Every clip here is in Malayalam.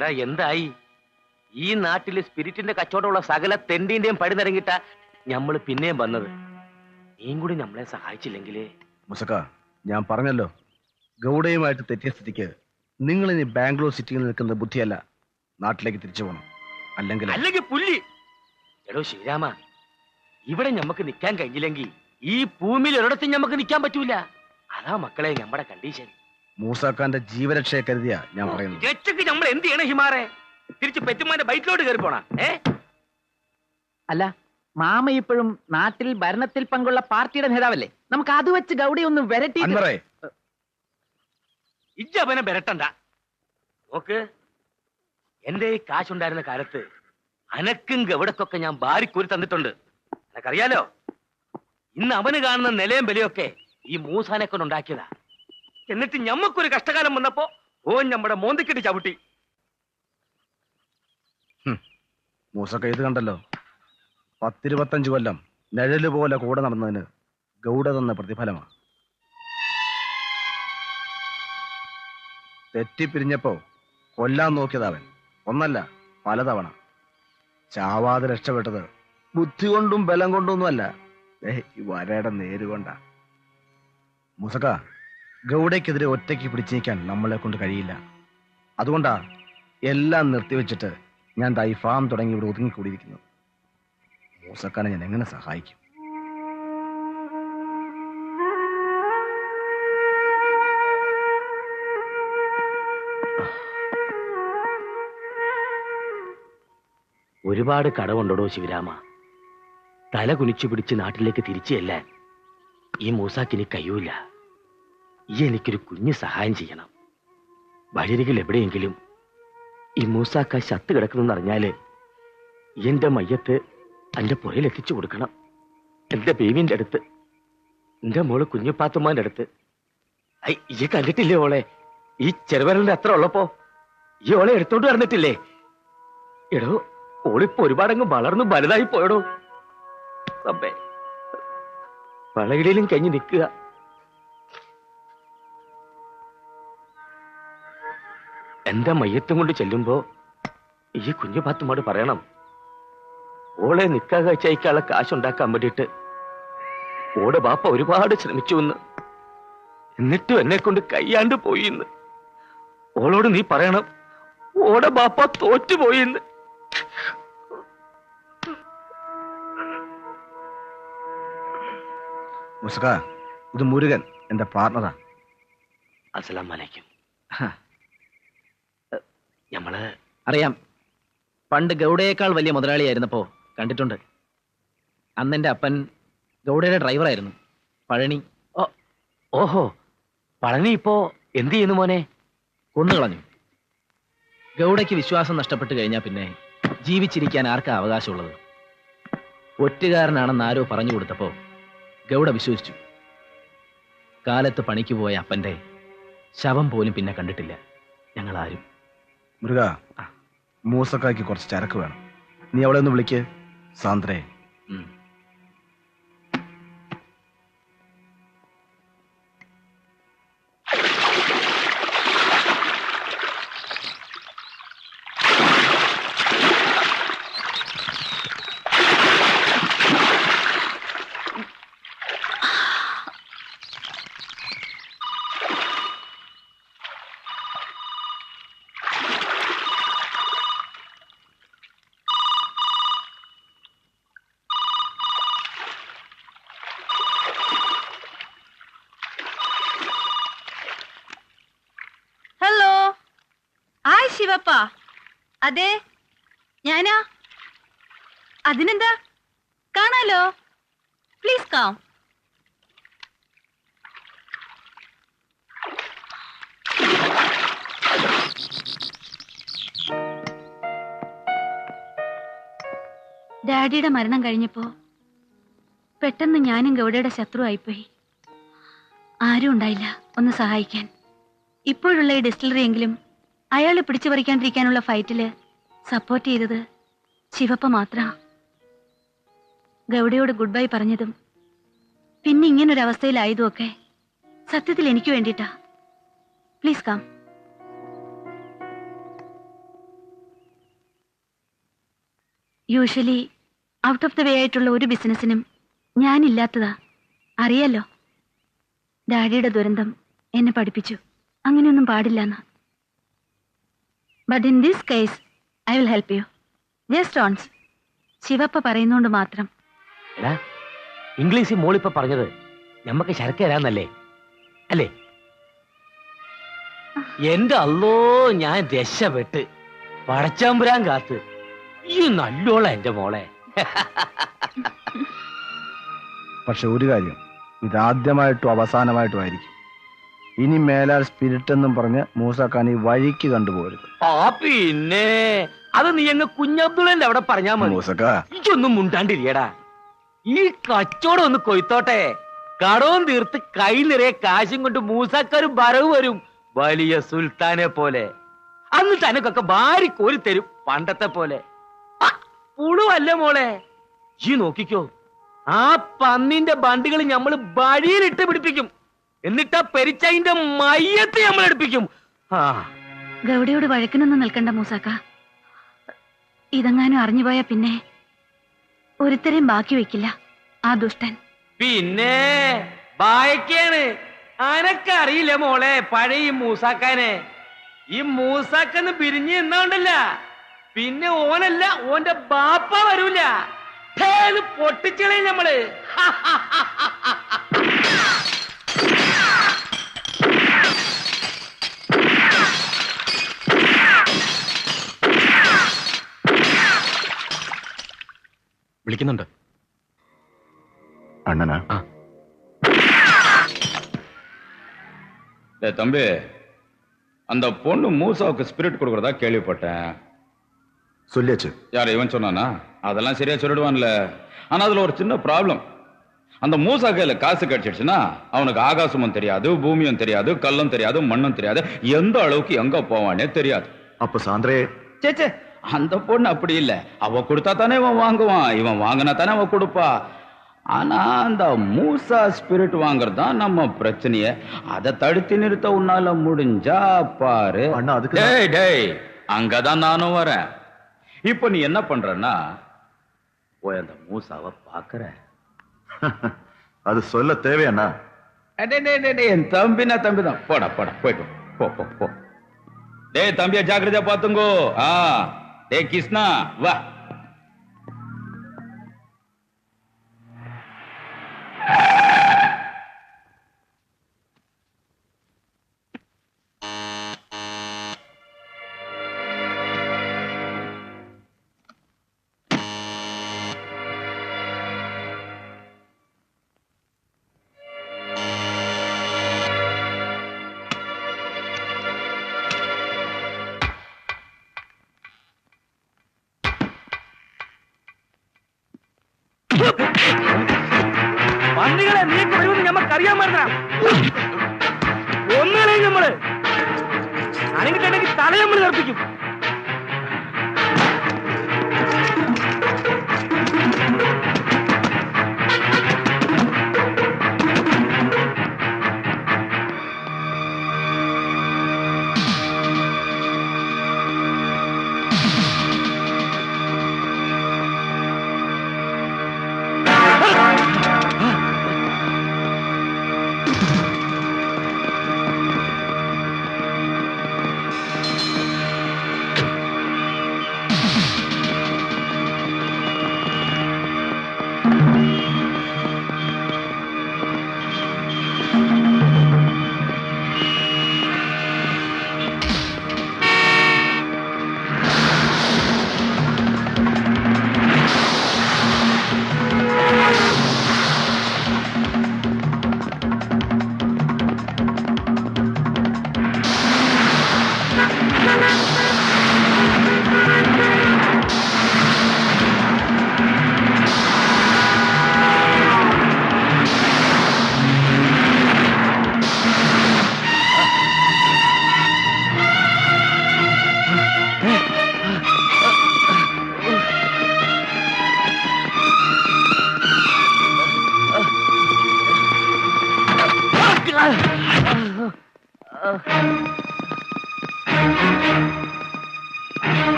എടാ എന്തായി? ഈ നാട്ടില് സ്പിരിറ്റിന്റെ കച്ചവടമുള്ള സകല തെണ്ടിന്റെയും പടി നിറങ്ങിട്ട ഞമ്മള് പിന്നെയും വന്നത്. നീയും കൂടി നമ്മളെ സഹായിച്ചില്ലെങ്കിലേ. മുസക്ക, ഞാൻ പറഞ്ഞല്ലോ, ഗൗഡയുമായിട്ട് തെറ്റിയ സ്ഥിതിക്ക് നിങ്ങൾ ഇനി ബാംഗ്ലൂർ സിറ്റിയിൽ നിൽക്കുന്ന ബുദ്ധിയല്ല, നാട്ടിലേക്ക് തിരിച്ചു പോകണം. അല്ലെങ്കിൽ പുല്ലി. എടോ ശ്രീരാമ, ഇവിടെ ഞമ്മക്ക് നിൽക്കാൻ കഴിഞ്ഞില്ലെങ്കിൽ ഈ ഭൂമിയിൽ ഒരിടത്തും ഞമ്മക്ക് നിൽക്കാൻ പറ്റൂല. അതാ മക്കളെ നമ്മുടെ കണ്ടീഷൻ. മൂസാക്കാന്റെ ജീവരക്ഷയെ കരുതിയാ ഞാൻ പറയുന്നത്. രക്ഷയ്ക്ക് നമ്മൾ എന്ത് ചെയ്യണം ഹിമാറെ? തിരിച്ച് പെറ്റുമാന്റെ ബൈക്കിലോട്ട് കയറി പോണ? അല്ല, മാമ ഇപ്പോഴും നാട്ടിൽ ഭരണത്തിൽ പങ്കുള്ള പാർട്ടിയുടെ നേതാവല്ലേ? നമുക്ക് അത് വെച്ച് ഗൗഡി ഒന്ന് വരട്ടി. ഇജ്ജവനെ വരട്ടണ്ട. നോക്ക്, എന്റെ ഈ കാശുണ്ടായിരുന്ന കാലത്ത് അനക്കും ഗൗഡക്കൊക്കെ ഞാൻ ബാരിക്കൂരി തന്നിട്ടുണ്ട്. എനക്കറിയാലോ. ഇന്ന് അവന് കാണുന്ന നിലയും വിലയൊക്കെ ഈ മൂസാനെ കൊണ്ടുണ്ടാക്കിയതാ. എന്നിട്ട് ഞമ്മക്കൊരു കഷ്ടകാലം വന്നപ്പോ ഓൻ നമ്മുടെ മോന്തിക്കെട്ടി ചവിട്ടി. മൂസക്ക ഇത് കണ്ടല്ലോ, 10-25 കൊല്ലം നിഴല് പോലെ കൂടെ നടന്നതിന് ഗൗഡ തന്ന പ്രതിഫലമാണ്. തെറ്റിപ്പിരിഞ്ഞപ്പോ കൊല്ലാൻ നോക്കിയതവൻ ഒന്നല്ല പലതവണ. ചാവാതെ രക്ഷപ്പെട്ടത് ബുദ്ധി കൊണ്ടും ബലം കൊണ്ടൊന്നുമല്ല, ഈ വരയുടെ നേരുകൊണ്ടാ. മുസക്ക, ഗൗഡയ്ക്കെതിരെ ഒറ്റയ്ക്ക് പിടിച്ചു നീക്കാൻ നമ്മളെ കൊണ്ട് കഴിയില്ല. അതുകൊണ്ടാ എല്ലാം നിർത്തിവെച്ചിട്ട് ഞാൻ ഈ ഫാം തുടങ്ങി ഇവിടെ ഒതുങ്ങിക്കൂടിയിരിക്കുന്നു. മൂസക്കാനെ ഞാൻ എങ്ങനെ സഹായിക്കും? ഒരുപാട് കടമുണ്ടോ ശിവരാമ? തല കുനിച്ചു പിടിച്ച് നാട്ടിലേക്ക് തിരിച്ചു ചെല്ലാൻ ഈ മൂസാക്കിനി കഴിയൂല. ഈ എനിക്കൊരു കുഞ്ഞു സഹായം ചെയ്യണം. വഴിയരികിൽ എവിടെയെങ്കിലും ഈ മൂസാക്ക ശത്ത് കിടക്കുന്നെന്ന് അറിഞ്ഞാല് എന്റെ മയ്യത്ത് എന്റെ പുറയിൽ എത്തിച്ചു കൊടുക്കണം. എന്റെ ബേബിന്റെ അടുത്ത്, എന്റെ മോള് കുഞ്ഞുപാത്തുമ്മാന്റെ അടുത്ത്. ഈ കണ്ടിട്ടില്ലേ ഓളെ? ഈ ചെറുവരലിന്റെ അത്ര ഉള്ളപ്പോ ഈ ഓളെ എടുത്തോണ്ട് വന്നിട്ടില്ലേ? എടോ, ഓളിപ്പോ ഒരുപാടങ്ങ് വളർന്നു വലുതായി പോയടോ. അമ്മേ, വളയിലും കഴിഞ്ഞ് നിൽക്കുക. എന്റെ മയ്യത്തും കൊണ്ട് ചെല്ലുമ്പോ ഈ കുഞ്ഞു പാത്തുമ്മോട് പറയണം, ഓളെ നിക്കാഹ് കഴിച്ചയക്കാനുള്ള കാശുണ്ടാക്കാൻ വേണ്ടിയിട്ട് ഓടെ ബാപ്പ ഒരുപാട് ശ്രമിച്ചു എന്ന്, എന്നിട്ടും എന്നെ കൊണ്ട് കയ്യാണ്ട് പോയി എന്ന്. ഓളോട് നീ പറയണം, ഓടെ ബാപ്പ തോറ്റുപോയി എന്ന്. മുസക്ക, ഇത് മുരുകൻ, എന്റെ പാർട്ണറാ. അസ്സലാമു അലൈക്കും. ഞമ്മള് അറിയാം, പണ്ട് ഗൗഡയേക്കാൾ വലിയ മുതലാളിയായിരുന്നപ്പോ കണ്ടിട്ടുണ്ട്. അന്നെന്റെ അപ്പൻ ഗൗഡയുടെ ഡ്രൈവറായിരുന്നു, പഴനി. ഓഹോ, പഴനി ഇപ്പോ എന്ത് ചെയ്യുന്നു മോനെ? കൊന്നുകളഞ്ഞു. ഗൗഡയ്ക്ക് വിശ്വാസം നഷ്ടപ്പെട്ടു കഴിഞ്ഞാൽ പിന്നെ ജീവിച്ചിരിക്കാൻ ആർക്കാ അവകാശമുള്ളത്? ഒറ്റുകാരനാണെന്ന് ആരോ പറഞ്ഞു കൊടുത്തപ്പോ ഗൗഡ വിശ്വസിച്ചു. കാലത്ത് പണിക്ക് പോയ അപ്പന്റെ ശവം പോലും പിന്നെ കണ്ടിട്ടില്ല ഞങ്ങളാരും. മുരുക, മൂസക്കായ്ക്ക് കുറച്ച് ചരക്ക് വേണം. നീ അവളെ ഒന്ന് വിളിക്ക്. സാന്ദ്രേ. ശിവപ്പ, അതെ ഞാനാ. അതിനെന്താ, കാണാലോ. Please come. ഡാഡിയുടെ മരണം കഴിഞ്ഞപ്പോ പെട്ടെന്ന് ഞാനും ഗൗഡയുടെ ശത്രു ആയിപ്പോയി. ആരും ഉണ്ടായില്ല ഒന്ന് സഹായിക്കാൻ. ഇപ്പോഴുള്ള ഈ ഡിസ്റ്റിലറി എങ്കിലും അയാളെ പിടിച്ചു പറിക്കാണ്ടിരിക്കാനുള്ള ഫൈറ്റില് സപ്പോർട്ട് ചെയ്തത് ശിവപ്പ മാത്ര. ഗൗഡയോട് ഗുഡ് ബൈ പറഞ്ഞതും പിന്നെ ഇങ്ങനൊരവസ്ഥയിലായതും ഒക്കെ സത്യത്തിൽ എനിക്ക് വേണ്ടിട്ടാ. Please come. Usually out of the way ആയിട്ടുള്ള ഒരു ബിസിനസ്സിനും ഞാനില്ലാത്തതാ. അറിയാലോ, ഡാഡിയുടെ ദുരന്തം എന്നെ പഠിപ്പിച്ചു അങ്ങനെയൊന്നും പാടില്ലെന്ന്. But in this case I will help you. Just once. Shivappa പറയുന്നോണ്ട് മാത്രം. എടാ, ഇംഗ്ലീഷിൽ മോളിപ്പ പറഞ്ഞത് ഞമ്മക്ക് ശരക്ക് തരാന്നല്ലേ അല്ലേ? എന്റെ അല്ലോ, ഞാൻ രക്ഷപ്പെട്ട് പടച്ചാമ്പുരാൻ കാത്ത്. ഈ നല്ലോള എന്റെ മോളെ. പക്ഷെ ഒരു കാര്യം, ഇതാദ്യമായിട്ടും അവസാനമായിട്ടും ആയിരിക്കും. ഇനി മേലാൽ സ്പിരിറ്റ് എന്നും പറഞ്ഞ് മൂസാക്കാൻ ഈ വഴിക്ക് കണ്ടുപോകരുത്. ആ പിന്നെ അത് നീ അങ്ങ് കുഞ്ഞബ്ദുള്ളന്റെ അവിടെ പറഞ്ഞാ മതി. മൂസക്ക, ഇതൊന്നും മുണ്ടാണ്ടിരിയടാ. ഈ കച്ചവടം ഒന്ന് കൊയ്ത്തോട്ടെ. കടവും തീർത്ത് കൈ നിറയെ കാശും കൊണ്ട് മൂസാക്കാരും വരവ് വരും, വലിയ സുൽത്താനെ പോലെ. അന്ന് തനക്കൊക്കെ ഭാരി കോരി തരും, പണ്ടത്തെ പോലെ. പുളുവല്ല മോളെ. ഈ നോക്കിക്കോ, ആ പന്നിന്റെ ബണ്ടികൾ ഞമ്മള് വഴിയിലിട്ട് പിടിപ്പിക്കും. എന്നിട്ട് ആ പെരിച്ചൈന്റെ മയ്യത്ത് നമ്മൾ എടുപ്പിക്കും. ഗൗഡയോട് വഴക്കിനൊന്നും നിൽക്കണ്ട മൂസാക്ക. ഇതെങ്ങാനും അറിഞ്ഞുപോയാ പിന്നെ ഒരുത്തരെയും ബാക്കി വെക്കില്ല ആ ദുഷ്ടൻ. പിന്നെ ബായക്കാണ്. അനക്കറിയില്ല മോളെ പഴയ ഈ മൂസാക്കാനെ. ഈ മൂസാക്കന്ന് പിരിഞ്ഞ് നിന്നോണ്ടല്ല, പിന്നെ ഓനല്ല ഓന്റെ ബാപ്പ വരൂല. പൊട്ടിച്ചളയും നമ്മള്. വിളിക്കുന്നുണ്ട് அண்ணனா தம்பி, அந்த பொண்ணு மூசாவுக்கு ஸ்பிரிட் கொடுக்கறதா கேள்விப்பட்டேன். சொல்லியாச்சு. யார் இவன் சொன்னானா? அதெல்லாம் சரியா சொல்லிடுவான்ல. ஆனா அதுல ஒரு சின்ன ப்ராப்ளம். அந்த மூசா கையில காசு கிடைச்சிடுச்சுன்னா அவனுக்கு ஆகாசமும் தெரியாது, பூமியும் தெரியாது, கல்லும் தெரியாது, மண்ணும் தெரியாது, எந்த அளவுக்கு எங்க போவானே தெரியாது. அப்ப சாந்திரே சேச்சே, அந்த பொண்ணு அப்படி இல்ல. அவ கொடுத்தா தானே இவன் வாங்குவான், இவன் வாங்கினா தானே அவ கொடுப்பா. ஆனா அந்த மூசா ஸ்பிரிட் வாங்குறதுதான் நம்ம பிரச்சனைய. அதை தடுத்து நிறுத்த உன்னால முடிஞ்சா பாரு. டேய் டேய், அங்கதான் நானும் வரேன். இப்ப நீ என்ன பண்றன்னா, போய் அந்த மூசாவை பாக்குற. அது சொல்ல தேவையாண்ணா? என் தம்பினா தம்பிதான். போடா போடா, போயிட்டு போ போ போ. டேய் தம்பியா, ஜாக்கிரதையா பாத்துங்கோ. டேய் கிருஷ்ணா, வா. പന്നികളെ നീ കഴിവെന്ന് ഞമ്മക്കറിയാൻ പാടില്ല. ഒന്നുകളെ നമ്മള് അനങ്ങിട്ടുണ്ടെങ്കിൽ തല നമ്മൾ കർപ്പിക്കും.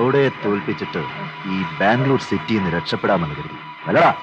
ഗൗഡയെ തോൽപ്പിച്ചിട്ട് ഈ ബാംഗ്ലൂർ സിറ്റിയിൽ നിന്ന് രക്ഷപ്പെടാമെന്ന് കരുതി അല്ലടാ?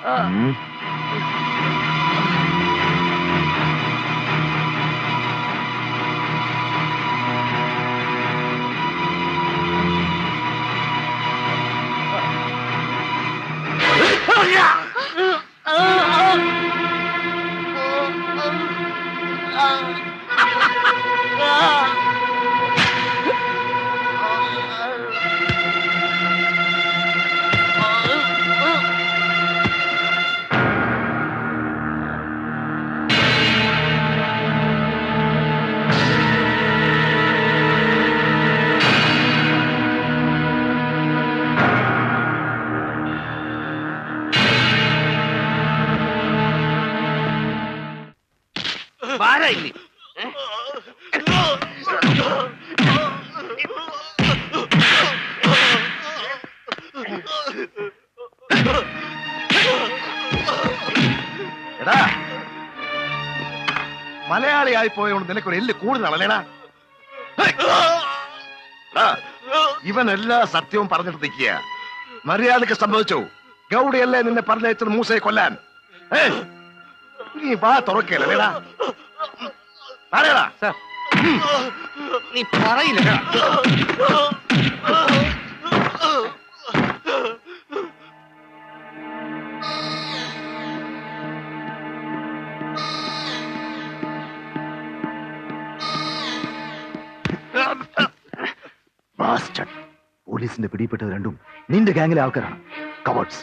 എടാ, മലയാളിയായി പോയോണ്ട് നിനക്കൊരു എല്ല് കൂടുതലാണല്ലേടാ? ഇവൻ എല്ലാ സത്യവും പറഞ്ഞിട്ട് നിൽക്കുക. മര്യാദക്ക് സംഭവിച്ചു. ഗൗഡയല്ലേ നിന്നെ പറഞ്ഞയച്ചത് മൂസയെ കൊല്ലാൻ? നീ വാ തുറക്കല്ലേടാ? നീ പറയില്ല. പോലീസിന്റെ പിടിപ്പെട്ടത് രണ്ടും നിന്റെ ഗാങ്ങിലെ ആൾക്കാരാണ്. കവേർഡ്സ്.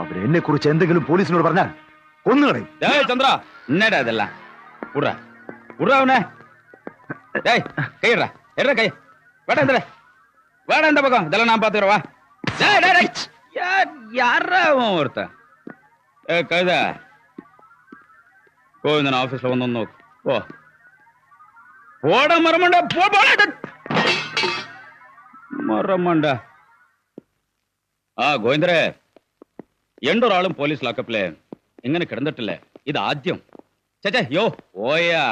അവരെന്നെ കുറിച്ച് എന്തെങ്കിലും പോലീസിനോട് പറഞ്ഞാൽ കൊന്നുകളയും. ചന്ദ്ര എന്നടാ ഇതെല്ലാം? ഉടനെ கையிடுறா எற கை வேட இந்த வேட இந்த பக்கம் இதெல்லாம் நான் பாத்துக்கிறேன். வா டேய் டேய் டேய் யாரா அவன் ஒருத்தன்? கழுதா கோவிந்தன் ஆபீஸ்ல வந்து നോക്ക്. போ போட மரமண்டா போ போட മറമണ്ട. ആ ഗോവിന്ദരെ, എണ്ടൊരാളും പോലീസ് ലോക്കപ്പില് ഇങ്ങനെ കിടന്നിട്ടില്ലേ? ഇത് ആദ്യം. ചേച്ചേ യോ ഓയാ,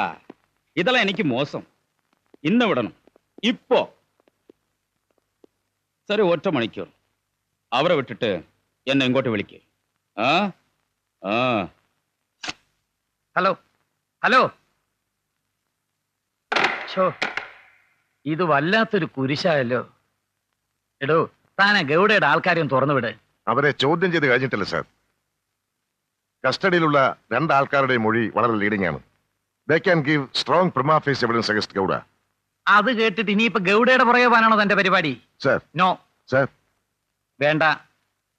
ഇതെല്ലാം എനിക്ക് മോശം. ഇന്ന് വിടണം ഇപ്പോ. സരി, 1 മണിക്കൂർ അവരെ വിട്ടിട്ട് എന്നെ ഇങ്ങോട്ട് വിളിക്ക്. Hello hello. ഇത് വല്ലാത്തൊരു കുരിശായല്ലോ. എടോ, താനാ ഗൗഡയുടെ ആൾക്കാരെയും തുറന്നു വിട്. അവരെ ചോദ്യം ചെയ്ത് കഴിഞ്ഞിട്ടില്ല സാർ. കസ്റ്റഡിയിലുള്ള 2 ആൾക്കാരുടെ മൊഴി വളരെ ലീഡിംഗ് ആണ്. They can give strong prima facie evidence against Gowda. അത് കേട്ടിട്ട് ഇനിയിപ്പോ ഗൗഡയുടെ പുറകെ പോകാനാണോ തന്റെ പരിപാടി? സർ. No sir. വേണ്ട.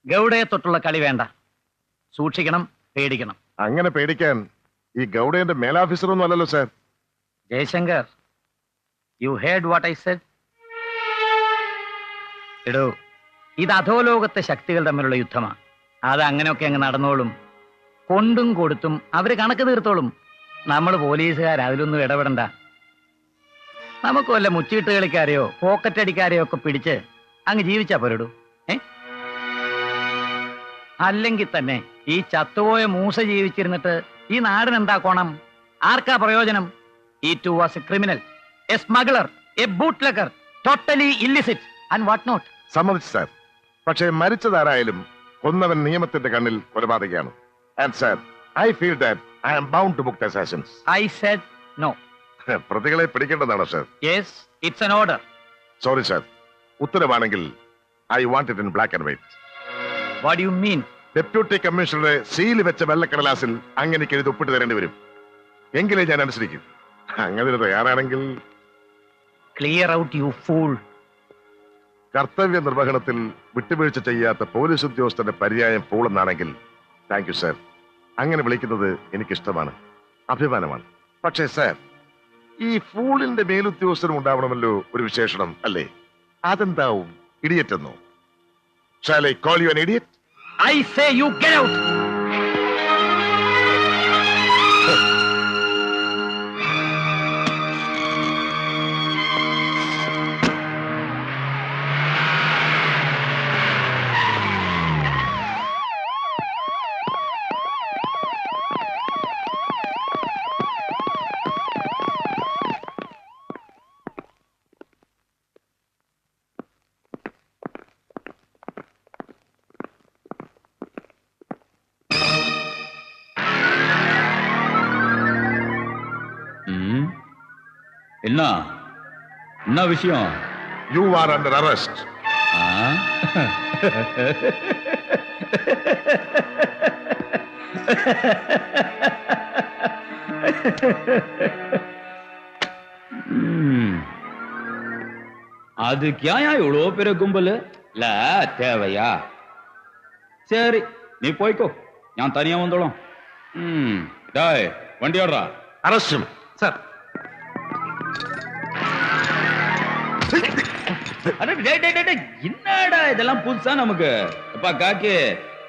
ഗൗഡയെ തൊട്ടുള്ള കളി വേണ്ട. സൂക്ഷിക്കണം, പേടിക്കണം. അങ്ങനെ പേടിക്കാൻ ഈ ഗൗഡയുടെ മേലാഫീസർ ഒന്നും അല്ലല്ലോ sir. Jayashankar, you heard what I said? എടോ, ഇത് അധോലോകത്തെ ശക്തികൾ തമ്മിലുള്ള യുദ്ധമാണ്. അത് അങ്ങനെയൊക്കെ അങ്ങ് നടന്നോളും. കൊണ്ടും കൊടുത്തും അവര് കണക്ക് തീർത്തോളും. നമ്മൾ പോലീസുകാർ അതിലൊന്നും ഇടപെടണ്ട. നമുക്ക് വല്ല മുച്ചീട്ട് കളിക്കാരെയോ പോക്കറ്റ് അടിക്കാരെയോ ഒക്കെ പിടിച്ച് അങ്ങ് ജീവിച്ചാ പോരടൂ. അല്ലെങ്കിൽ തന്നെ ഈ ചത്തുപോയ മൂസ ജീവിച്ചിരുന്നിട്ട് ഈ നാടിനെന്താ കോണം? ആർക്കാ പ്രയോജനം? ഈ to was a criminal, a smuggler, a bootlegger, totally illicit and what not. സമ്മതിച്ചു സാർ. പക്ഷേ മരിച്ചതാരായാലും കൊന്നവൻ നിയമത്തിന്റെ കണ്ണിൽ കൊലപാതകയാണ്. And sir, I feel that I am bound to book the assassins. I said no. പ്രതികളെ പിടിക്കേണ്ടതാണോ sir? Yes, it's an order. Sorry sir. ഉത്തരവാണെങ്കിൽ I want it in black and white. What do you mean? Deputy കമ്മീഷണറുടെ സീൽ വെച്ച വെള്ളക്കടലാസിൽ അങ്ങനെക്ക് എഴുതി ഒപ്പിട്ട് തരേണ്ടി വരും. എങ്കിലേ ഞാൻ അനുസരിക്കും. അങ്ങനെ തയ്യാറാണെങ്കിൽ Clear out, you fool. കർത്തവ്യ നിർവഹണത്തിൽ വിട്ടുവീഴ്ച ചെയ്യാത്ത പോലീസ് ഉദ്യോഗസ്ഥന്റെ പര്യായം പൂളെന്നാണെങ്കിൽ താങ്ക് യു സർ. അങ്ങനെ വിളിക്കുന്നത് എനിക്കിഷ്ടമാണ്, അഭിമാനമാണ്. പക്ഷേ സാർ, ഈ ഫൂളിന്റെ മേലുദ്യോഗസ്ഥനും ഉണ്ടാവണമല്ലോ ഒരു വിശേഷണം, അല്ലേ? അതെന്താവും? ഇഡിയറ്റ് എന്നോ? Shall I call you an idiot? I say you get out. என்ன விஷயம்? You are under arrest. அதுக்கு ஏன் இவ்வளோ பெரிய கும்பல்? இல்ல தேவையா? சரி நீ போய்க்கோ, ഞാൻ തനിയാ വന്നോളാം. ഡേയ് വണ്ടി ഓടറാ. Arrest sir. என்னடா இதெல்லாம் புதுசா நமக்கு? அப்பா காக்கி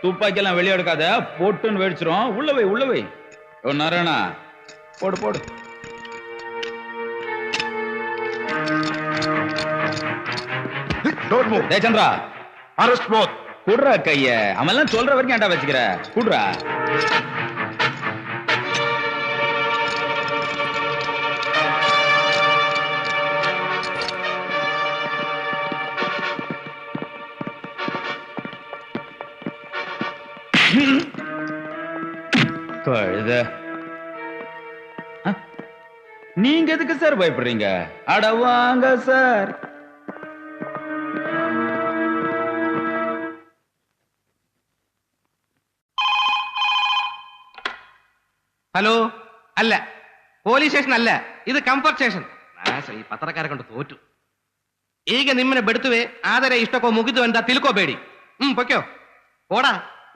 துப்பாக்கி எல்லாம் வெளியே எடுக்காத, போட்டுன்னு வெடிச்சிரும். உள்ள வை நாராயணா, போடு. Don't move. டேய் சந்திரா, அரெஸ்ட் போத். குடுறா கைய. அவன் எல்லாம் சொல்ற வரைக்கும் ஏன்டா வச்சுக்கிற? குடுறா. கழுத. நீங்க எதுக்கு சார் பயப்படுறீங்க? அட வாங்க சார். ഹലോ, അല്ല പോലീസ് സ്റ്റേഷൻ ಅಲ್ಲ, ಇದು ಕಂಫರ್ಟ್ ಸ್ಟೇಷನ್. ಈ ಪತ್ರಕಾರ ಕೊಂಡು ತೋಟು. ಈಗ ನಿಮ್ಮನೆ ಬಿಡುತ್ತವೆ, ಆದರೆ ಇಷ್ಟಕ್ಕೋ ಮುಗಿದು ಅಂತ ತಿಳ್ಕೋಬೇಡಿ. പൊയ്ക്കോ. ഓടാ,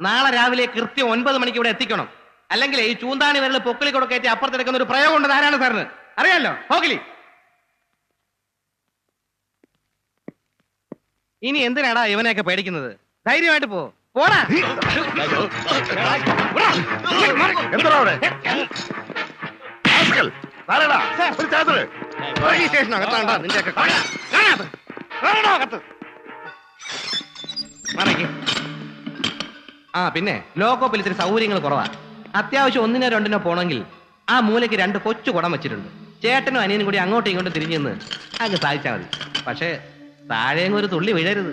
നാളെ രാവിലെ കൃത്യം 9 മണിക്ക് ഇവിടെ എത്തിക്കണം. അല്ലെങ്കിൽ ഈ ചൂന്താണി വിരൽ പൊക്കിളി കൂടെ കയറ്റി അപ്പുറത്തെടുക്കുന്ന ഒരു പ്രയോഗം ഉണ്ട് നാരായണ സാറിന് അറിയാലോ. പോകിലി. ഇനി എന്തിനാടാ ഇവനെയൊക്കെ പേടിക്കുന്നത്? ധൈര്യമായിട്ട് പോടാ. സ്റ്റേഷനകത്താണ്ടാ നിന്റെയൊക്കെ. പിന്നെ ലോക്കോപ്പിൽ ഇത്തിരി സൗകര്യങ്ങൾ കുറവാ. അത്യാവശ്യം 1നോ 2നോ പോണെങ്കിൽ ആ മൂലയ്ക്ക് 2 കൊച്ചു കുടം വെച്ചിട്ടുണ്ട്. ചേട്ടനും അനിയനും കൂടി അങ്ങോട്ടും ഇങ്ങോട്ടും തിരിഞ്ഞു നിന്ന് അങ്ങ് സാധിച്ചാൽ മതി. പക്ഷേ താഴെയും ഒരു തുള്ളി വീഴരുത്.